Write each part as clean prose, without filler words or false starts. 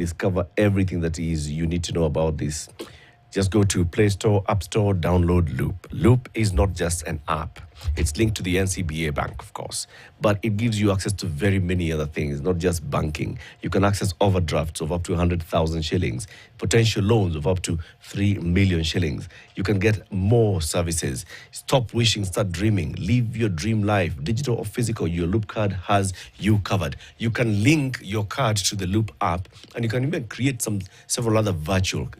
discover everything that is you need to know about this. Just go to Play Store, App Store, download Loop. Loop is not just an app. It's linked to the NCBA Bank, of course, but it gives you access to very many other things, not just banking. You can access overdrafts of up to 100,000 shillings, potential loans of up to 3 million shillings. You can get more services. Stop wishing, start dreaming. Live your dream life, digital or physical. Your Loop card has you covered. You can link your card to the Loop app, and you can even create several other virtual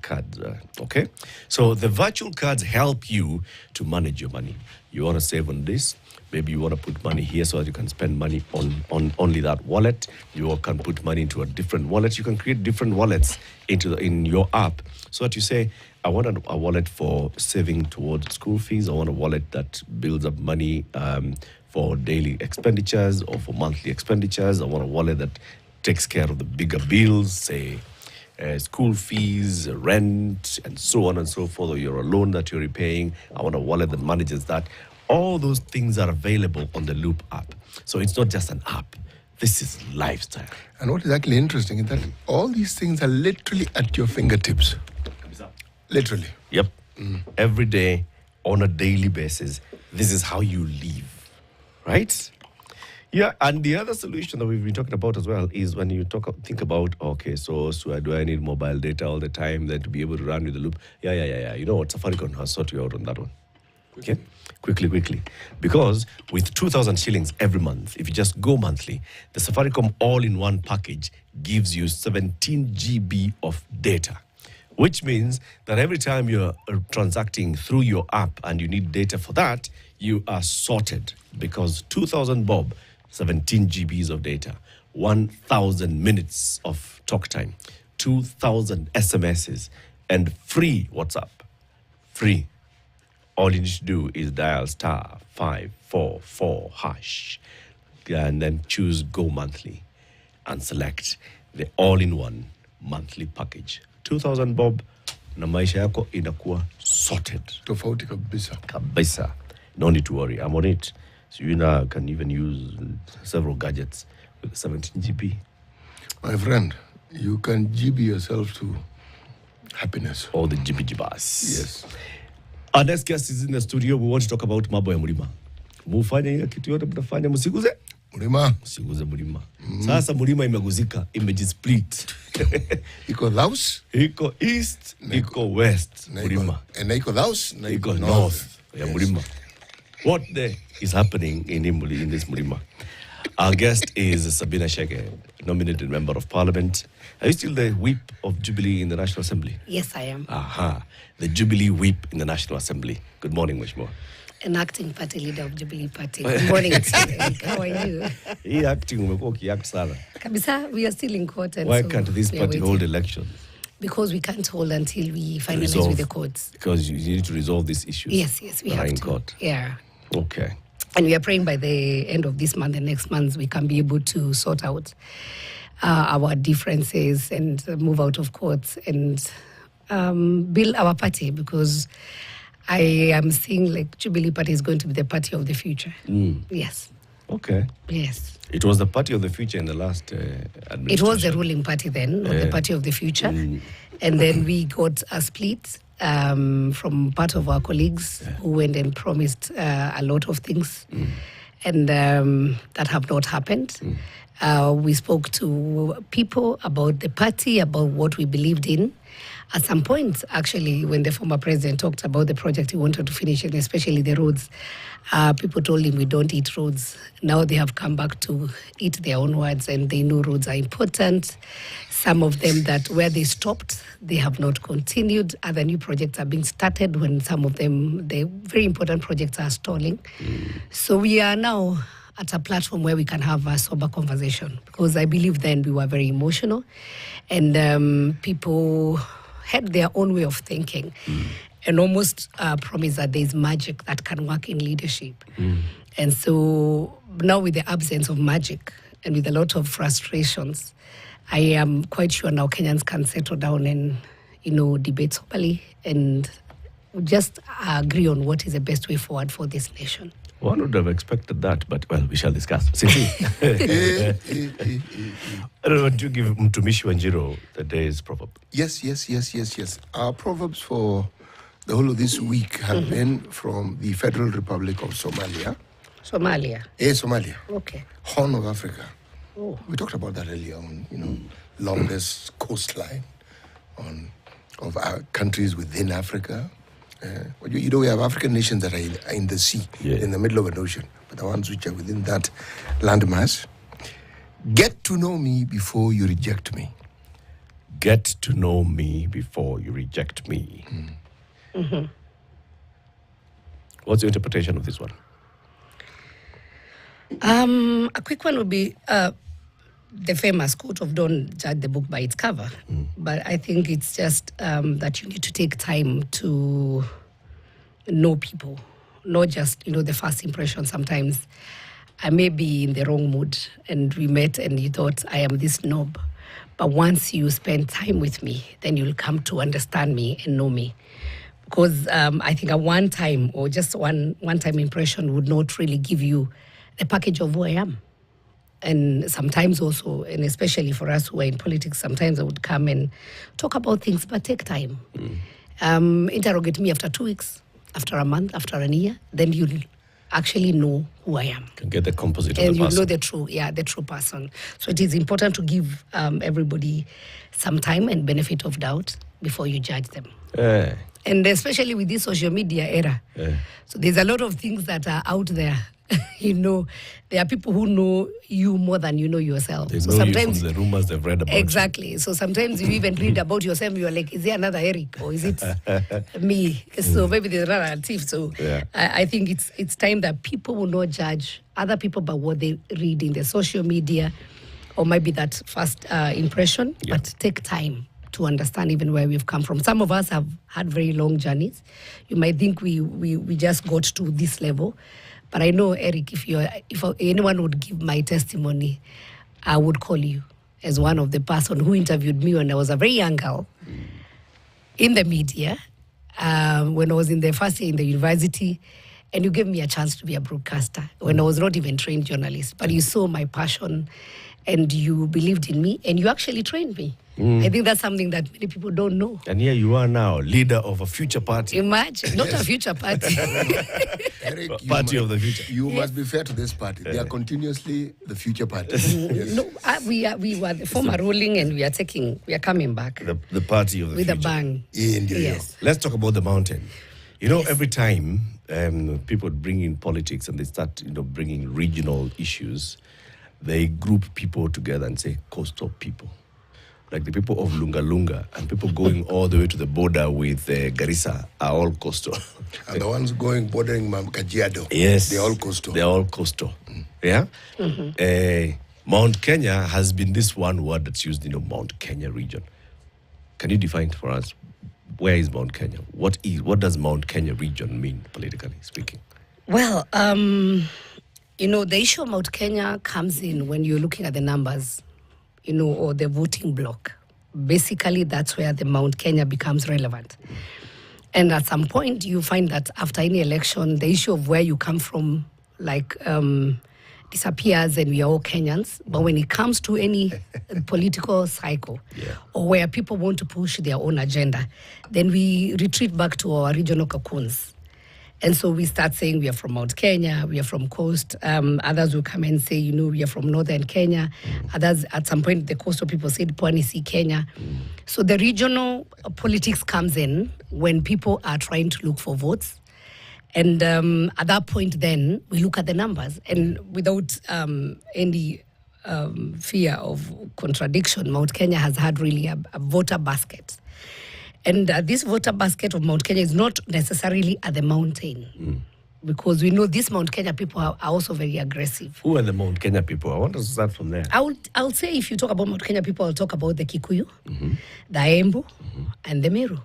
cards. Okay, so the virtual cards help you to manage your money. You want to save on this, maybe you want to put money here so that you can spend money on only that wallet. You can put money into a different wallet. You can create different wallets in your app so that you say, I want a wallet for saving towards school fees. I want a wallet that builds up money for daily expenditures or for monthly expenditures. I want a wallet that takes care of the bigger bills, say school fees, rent, and so on and so forth, or you're a loan that you're repaying. I want a wallet that manages that. All those things are available on the Loop app. So it's not just an app. This is lifestyle. And what is actually interesting is that all these things are literally at your fingertips. Literally. Yep. Every day, on a daily basis, this is how you live, right? Yeah, and the other solution that we've been talking about as well is when you think about, okay, so do I need mobile data all the time then to be able to run with the Loop? Yeah. You know what? Safaricom has sorted you out on that one. Okay? Quickly. Because with 2,000 shillings every month, if you just go monthly, the Safaricom all-in-one package gives you 17 GB of data, which means that every time you're transacting through your app and you need data for that, you are sorted because 2,000 bob, 17 GBs of data, 1,000 minutes of talk time, 2,000 SMSs, and free WhatsApp. Free. All you need to do is dial *544# and then choose Go Monthly and select the all-in-one monthly package. 2,000 bob na maisha yako inakuwa sorted. Tofauti kabisa. Kabisa. No need to worry. I'm on it. So you now can even use several gadgets with 17 GB. My friend, you can GB yourself to happiness. All the GB-jibas. Yes. Our next guest is in the studio. We want to talk about mambo ya mlima. Mufanye kitu yote mtafanya, msiguze mlima. Msiguze mlima. Sasa mlima imeguzika, imejisplit. Iko south, iko east, iko west mlima. Na iko south, na iko north ya mlima. What is happening in this mlima? Our guest is Sabina Chege, nominated Member of Parliament. Are you still the whip of Jubilee in the National Assembly? Yes, I am. Aha, the Jubilee whip in the National Assembly. Good morning, Mheshimiwa. An acting party leader of Jubilee Party. Good morning to you. How are you? Hii acting umekuwa ukiact sana. Kabisa, we are still in court. And why can't this party hold elections? Because we can't hold until we finalize with the courts. Because you need to resolve these issues. Yes, we have in to. Court. Yeah. Okay. And we are praying by the end of this month and next month we can be able to sort out our differences and move out of courts and build our party, because I am seeing like Jubilee Party is going to be the party of the future. Yes. Okay. Yes. It was the party of the future in the last administration. It was the ruling party then, not the party of the future. And then we got a split from part of our colleagues who went and promised a lot of things and that have not happened. We spoke to people about the party, about what we believed in. At some point, actually, when the former president talked about the project he wanted to finish, and especially the roads, people told him we don't eat roads. Now they have come back to eat their own words, and they know roads are important. Some of them that where they stopped, they have not continued. Other new projects are being started when some of them, the very important projects, are stalling. So we are now at a platform where we can have a sober conversation, because I believe then we were very emotional and people had their own way of thinking and almost promised that there's magic that can work in leadership. And so now with the absence of magic and with a lot of frustrations, I am quite sure now Kenyans can settle down and, debate soberly and just agree on what is the best way forward for this nation. One would have expected that, but well, we shall discuss. Sisi. I don't know, do you give Mtumishi Wanjiro the day's proverb? Yes. Our proverbs for the whole of this week have been from the Federal Republic of Somalia. Somalia. Somalia. Okay. Horn of Africa. Oh. We talked about that earlier on, longest coastline of our countries within Africa. We have African nations that are in the sea, in the middle of an ocean, but the ones which are within that landmass. Get to know me before you reject me. Get to know me before you reject me. Mm-hmm. What's your interpretation of this one? A quick one would be the famous quote of don't judge the book by its cover. But I think it's just that you need to take time to know people, not just, the first impression. Sometimes I may be in the wrong mood and we met and you thought I am this snob. But once you spend time with me, then you'll come to understand me and know me. Because I think a one-time or just one-time impression would not really give you a package of who I am. And sometimes also, and especially for us who are in politics, sometimes I would come and talk about things, but take time. Interrogate me after 2 weeks, after a month, after a year, then you'll actually know who I am. Can get the composite and of the person. And you know the true person. So it is important to give everybody some time and benefit of doubt before you judge them. And especially with this social media era. So there's a lot of things that are out there. There are people who know you more than you know yourself. They know you from the rumors they've read about you. So sometimes you even read about yourself, you're like, is there another Eric or is it me? So maybe there's another thief. So I think it's time that people will not judge other people by what they read in the social media or maybe that first impression, but take time to understand even where we've come from. Some of us have had very long journeys. You might think we just got to this level. But I know, Eric, if anyone would give my testimony, I would call you as one of the person who interviewed me when I was a very young girl in the media, when I was in the first year in the university, and you gave me a chance to be a broadcaster when I was not even trained journalist. But you saw my passion and you believed in me and you actually trained me. I think that's something that many people don't know. And here you are now, leader of a future party. Imagine, not a future party. Eric, party of the future. You must be fair to this party. They are continuously the future party. No, we were the former ruling and we are coming back. The party of the future. With a bang. Yes. Let's talk about the mountain. Every time people bring in politics and they start bringing regional issues, they group people together and say coastal people. Like the people of Lunga Lunga and people going all the way to the border with Garissa are all coastal. And the ones bordering Kajiado, yes, they're all coastal. They're all coastal. Yeah? Mount Kenya has been this one word that's used in the Mount Kenya region. Can you define for us, where is Mount Kenya? What does Mount Kenya region mean, politically speaking? Well, the issue of Mount Kenya comes in when you're looking at the numbers, or the voting block. Basically, that's where the Mount Kenya becomes relevant. And at some point, you find that after any election, the issue of where you come from, disappears and we are all Kenyans. But when it comes to any political cycle or where people want to push their own agenda, then we retreat back to our regional cocoons. And so we start saying we are from Mount Kenya, we are from coast. Others will come and say, we are from northern Kenya. Others, at some point, the coastal people said, Pwani si Kenya. So the regional politics comes in when people are trying to look for votes. And at that point, then, we look at the numbers. And without any fear of contradiction, Mount Kenya has had really a voter basket. And this voter basket of Mount Kenya is not necessarily at the mountain. Because we know these Mount Kenya people are also very aggressive. Who are the Mount Kenya people? I want to start from there. I'll say if you talk about Mount Kenya people, I'll talk about the Kikuyu, the Embu, and the Meru.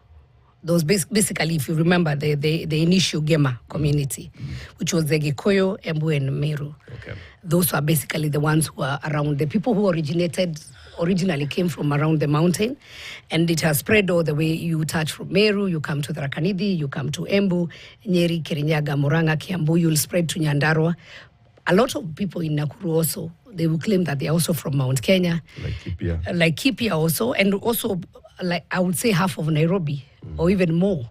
Those basically, if you remember, the initial Gema community, which was the Gikuyu, Embu, and Meru. Okay. Those are basically the ones who are around. The people who originated originally came from around the mountain, and it has spread all the way. You touch from Meru, you come to the Rakanidi, you come to Embu, Nyeri, Kirinyaga, Murang'a, Kiambu, you'll spread to Nyandarua. A lot of people in Nakuru also, they will claim that they are also from Mount Kenya. Like Kipia also, and also, like I would say half of Nairobi, or even more,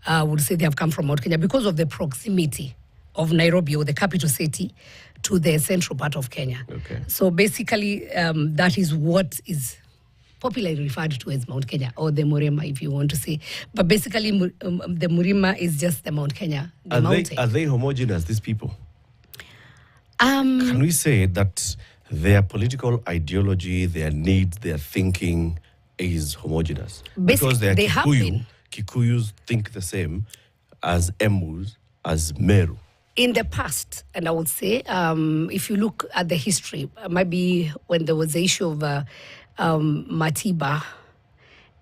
would say they have come from Mount Kenya because of the proximity of Nairobi, or the capital city, to the central part of Kenya. Okay. So basically, that is what is popularly referred to as Mount Kenya, or the Murima, if you want to say. But basically, the Murima is just the Mount Kenya, the mountain. Are they homogeneous, these people? Can we say that their political ideology, their needs, their thinking is homogeneous? Because they are Kikuyus think the same as Embus, as Meru. In the past, and I would say, if you look at the history, maybe when there was the issue of Matiba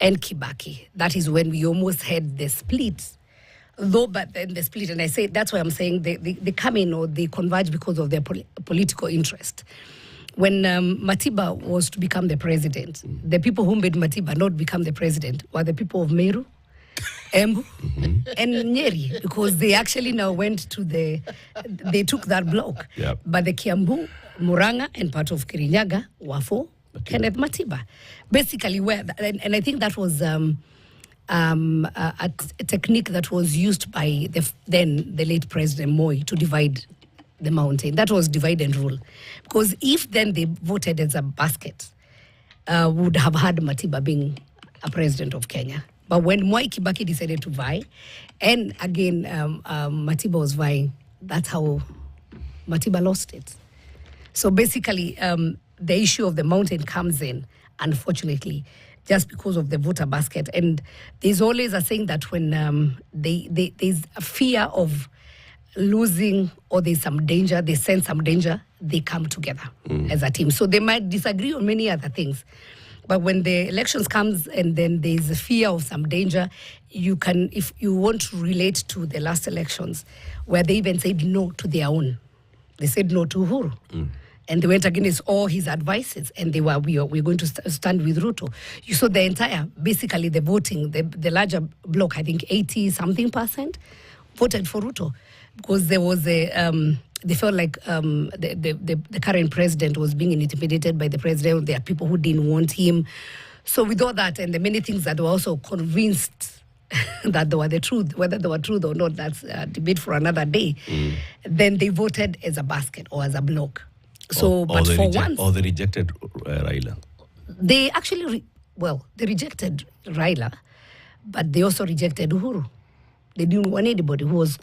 and Kibaki, that is when we almost had the split. But then the split, and I say that's why I'm saying they come in, or they converge because of their political interest. When Matiba was to become the president, the people who made Matiba not become the president were the people of Meru, Embu, and Nyeri, because they actually now went to they took that block. Yep. But the Kiambu, Murang'a, and part of Kirinyaga were for Kenneth Matiba. Basically, and I think that was a technique that was used by the late President Moi to divide the mountain. That was divide and rule. Because if then they voted as a basket, would have had Matiba being a president of Kenya. But when Mwai Kibaki decided to vie, and again Matiba was vying, that's how Matiba lost it. So basically, the issue of the mountain comes in, unfortunately, just because of the voter basket. And there's always a saying that when there's a fear of losing, or there's some danger, they sense some danger, they come together as a team. So they might disagree on many other things. But when the elections comes and then there's a fear of some danger, you can, if you want to relate to the last elections, where they even said no to their own. They said no to Uhuru. And they went against all his advices, and we're going to stand with Ruto. You saw the entire, basically the voting, the larger bloc, I think 80-something% voted for Ruto, because there was they felt like the current president was being intimidated by the president. There are people who didn't want him. So with all that and the many things that were also convinced that they were the truth, whether they were truth or not, that's a debate for another day. Then they voted as a basket or as a bloc. So, but for once, or they rejected Raila. They actually, they rejected Raila, but they also rejected Uhuru. They didn't want anybody who was,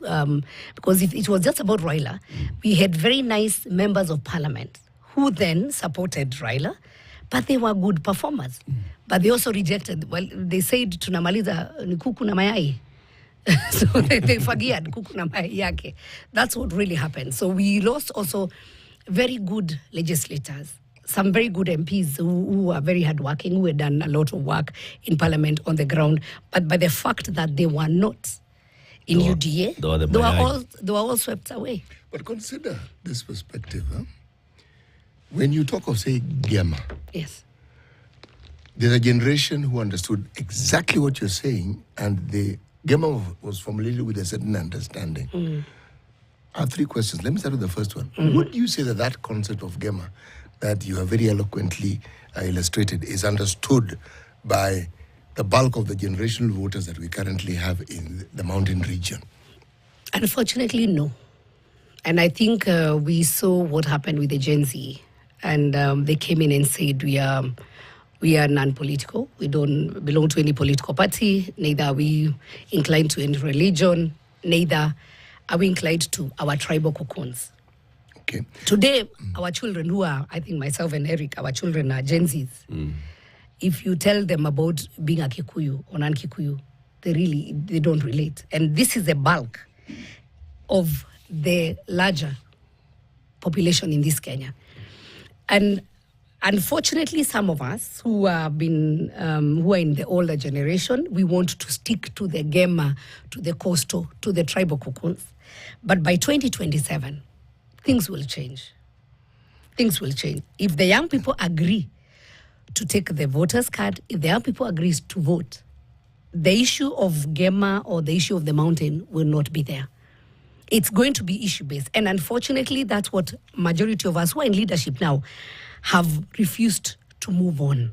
because if it was just about Raila, we had very nice members of parliament who then supported Raila, but they were good performers. But they also rejected, they said tunamaliza ni kuku na mayai. So they forget kuku na mayai yake. That's what really happened. So we lost also very good legislators, some very good MPs who are very hardworking, who had done a lot of work in parliament on the ground. But by the fact that they were not in UDA, they were all swept away. But consider this perspective. Huh? When you talk of, say, Gema, yes, there's a generation who understood exactly what you're saying, and the Gema was formulated with a certain understanding. I have three questions. Let me start with the first one. Would you say that concept of Gema that you have very eloquently illustrated is understood by the bulk of the generational voters that we currently have in the mountain region? Unfortunately, no. And I think we saw what happened with the Gen Z. And they came in and said, we are non-political. We don't belong to any political party. Neither are we inclined to any religion. Neither are we inclined to our tribal cocoons. Okay. Today, our children who are, I think myself and Eric, our children are Gen Zs. If you tell them about being a Kikuyu or non-Kikuyu, they don't relate. And this is the bulk of the larger population in this Kenya. And unfortunately, some of us who have been, who are in the older generation, we want to stick to the Gema, to the coastal, to the tribal cocoons. But by 2027, things will change. Things will change. If the young people agree to take the voters card. If the young people agrees to vote, the issue of Gema or the issue of the mountain will not be there. It's going to be issue-based. And unfortunately, that's what majority of us who are in leadership now have refused to move on.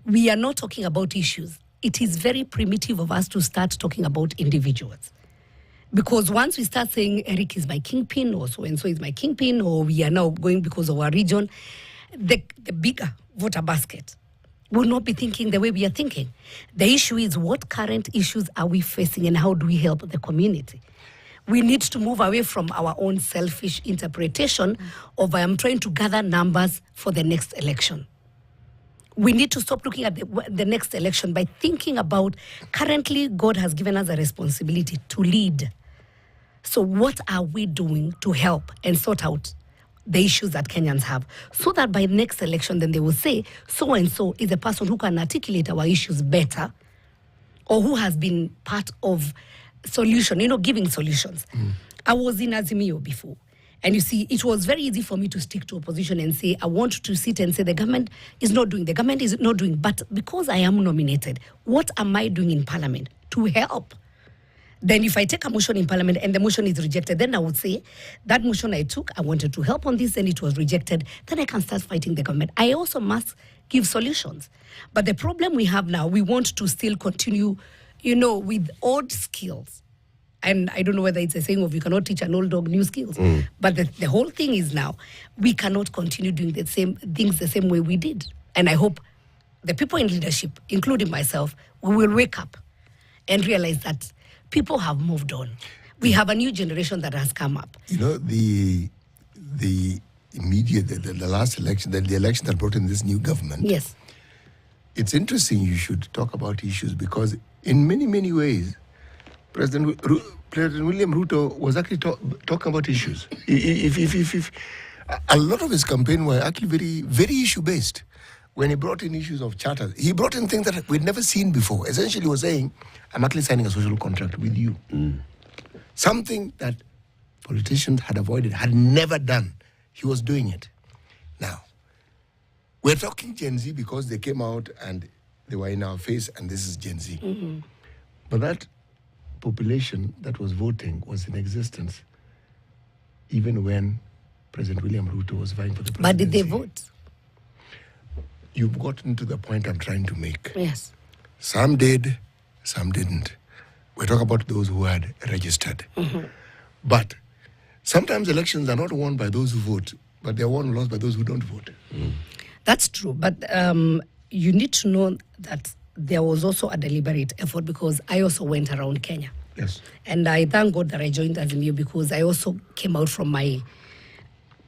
We are not talking about issues. It is very primitive of us to start talking about individuals. Because once we start saying Eric is my kingpin or so-and-so is my kingpin, or we are now going because of our region, the bigger voter basket will not be thinking the way we are thinking. The issue is what current issues are we facing and how do we help the community? We need to move away from our own selfish interpretation of I am trying to gather numbers for the next election. We need to stop looking at the next election by thinking about currently God has given us a responsibility to lead. So what are we doing to help and sort out the issues that Kenyans have, so that by next election then they will say so-and-so is a person who can articulate our issues better or who has been part of solution, giving solutions. I was in Azimio before. And you see, it was very easy for me to stick to opposition and say, I want to sit and say the government is not doing. But because I am nominated, what am I doing in parliament to help? Then if I take a motion in parliament and the motion is rejected, then I would say, that motion I took, I wanted to help on this, and it was rejected, then I can start fighting the government. I also must give solutions. But the problem we have now, we want to still continue with old skills. And I don't know whether it's a saying of you cannot teach an old dog new skills. But the whole thing is now, we cannot continue doing the same things the same way we did. And I hope the people in leadership, including myself, we will wake up and realize that people have moved on. We have a new generation that has come up. The immediate, the last election, the election that brought in this new government. Yes. It's interesting you should talk about issues because in many, many ways, President William Ruto was actually talking about issues. If a lot of his campaign were actually very, very issue-based. When he brought in issues of charters, he brought in things that we'd never seen before. Essentially, he was saying, I'm actually signing a social contract with you. Something that politicians had avoided, had never done. He was doing it. Now, we're talking Gen Z because they came out and they were in our face, and this is Gen Z. But that population that was voting was in existence even when President William Ruto was vying for the presidency. But did they vote? You've gotten to the point I'm trying to make. Yes. Some did, some didn't. We're talking about those who had registered. But sometimes elections are not won by those who vote, but they're won and lost by those who don't vote. That's true. But you need to know that there was also a deliberate effort because I also went around Kenya. Yes. And I thank God that I joined Azimio because I also came out from my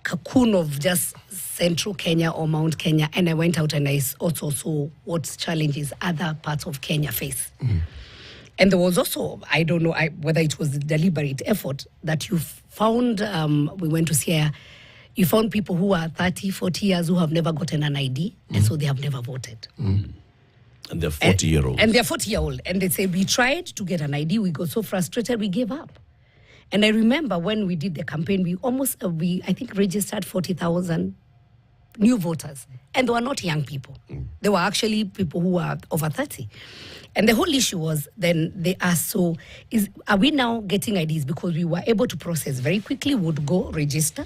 cocoon of just central Kenya or Mount Kenya, and I went out and I also saw what challenges other parts of Kenya face. And there was also, I don't know whether it was a deliberate effort, that you found, we went to Sierra, you found people who are 30, 40 years who have never gotten an ID, and so they have never voted. And they're 40-year-olds. And they're 40-year-old. And they say, we tried to get an ID, we got so frustrated, we gave up. And I remember when we did the campaign, we I think registered 40,000 new voters. And they were not young people. They were actually people who were over 30. And the whole issue was, then they asked, so are we now getting IDs? Because we were able to process very quickly, would go register.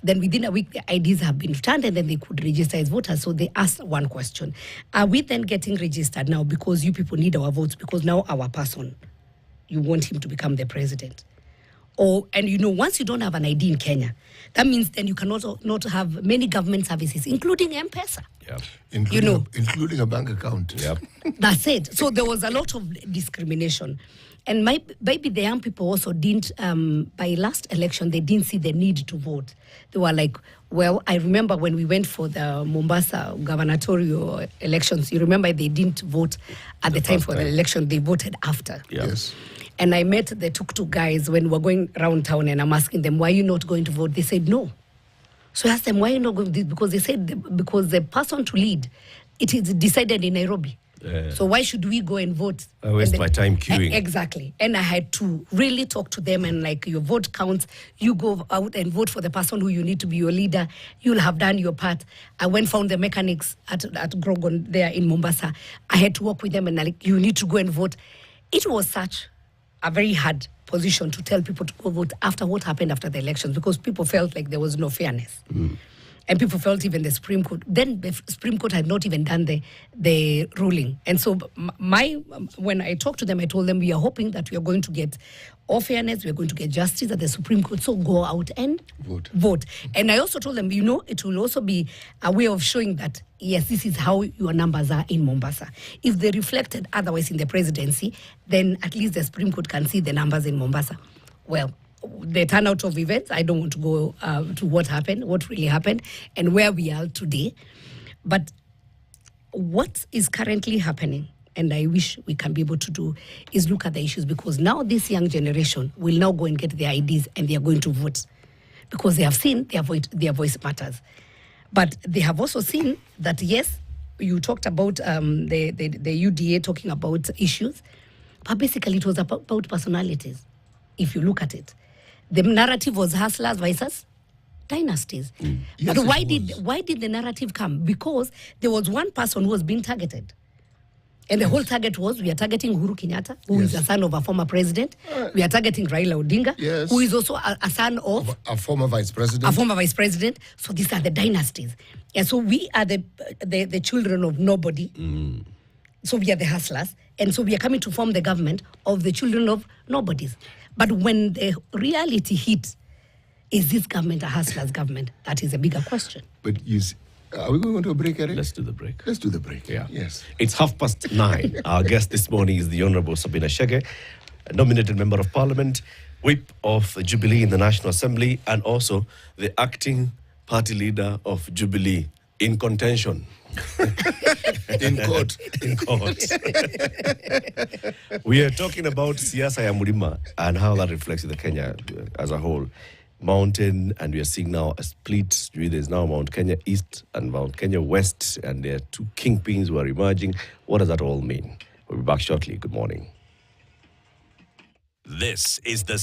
Then within a week, the IDs have been returned and then they could register as voters. So they asked one question. Are we then getting registered now because you people need our votes? Because now our person, you want him to become the president. And once you don't have an ID in Kenya, that means then you cannot not have many government services, including M-Pesa. Yep. Including a bank account. Yep. That's it. So there was a lot of discrimination. And maybe the young people also didn't, by last election, they didn't see the need to vote. They were like, well, I remember when we went for the Mombasa gubernatorial elections, you remember they didn't vote at the time for the election, they voted after. Yep. Yes. And I met the tuk-tuk guys when we were going around town and I'm asking them, why are you not going to vote? They said, no. So I asked them, why are you not going to vote? Because they said, because the person to lead, it is decided in Nairobi. So why should we go and vote? I waste my time queuing. Exactly. And I had to really talk to them and like, your vote counts. You go out and vote for the person who you need to be your leader. You'll have done your part. I went found the mechanics at Grogon there in Mombasa. I had to work with them and like, you need to go and vote. It was such a very hard position to tell people to go vote after what happened after the elections, because people felt like there was no fairness. And people felt even the Supreme Court, then the Supreme Court had not even done the ruling. And so when I talked to them, I told them we are hoping that we are going to get all fairness, we are going to get justice at the Supreme Court, so go out and vote. And I also told them, it will also be a way of showing that, yes, this is how your numbers are in Mombasa. If they reflected otherwise in the presidency, then at least the Supreme Court can see the numbers in Mombasa. Well, the turnout of events, I don't want to go to what happened, what really happened, and where we are today. But what is currently happening, and I wish we can be able to do, is look at the issues, because now this young generation will now go and get their IDs and they are going to vote because they have seen their voice matters. But they have also seen that, yes, you talked about the UDA talking about issues, but basically it was about personalities, if you look at it. The narrative was hustlers versus dynasties. Yes, but why did the narrative come? Because there was one person who was being targeted. And the whole target was, we are targeting Uhuru Kenyatta, who is a son of a former president. We are targeting Raila Odinga, who is also a son of a former vice president. A former vice president. So these are the dynasties. And so we are the children of nobody. So we are the hustlers. And so we are coming to form the government of the children of nobodies. But when the reality hit, is this government a hustler's government? That is a bigger question. But are we going to a break, Eric? Let's do the break. Let's do the break. Yeah. Yes. It's 9:30. Our guest this morning is the Honourable Sabina Chege, a nominated Member of Parliament, Whip of Jubilee in the National Assembly, and also the acting party leader of Jubilee in contention. In court. In court. We are talking about siasa ya Mlima and how that reflects in the Kenya as a whole. Mountain, and we are seeing now a split. There's now Mount Kenya East and Mount Kenya West, and there are two kingpins who are emerging. What does that all mean? We'll be back shortly. Good morning. This is the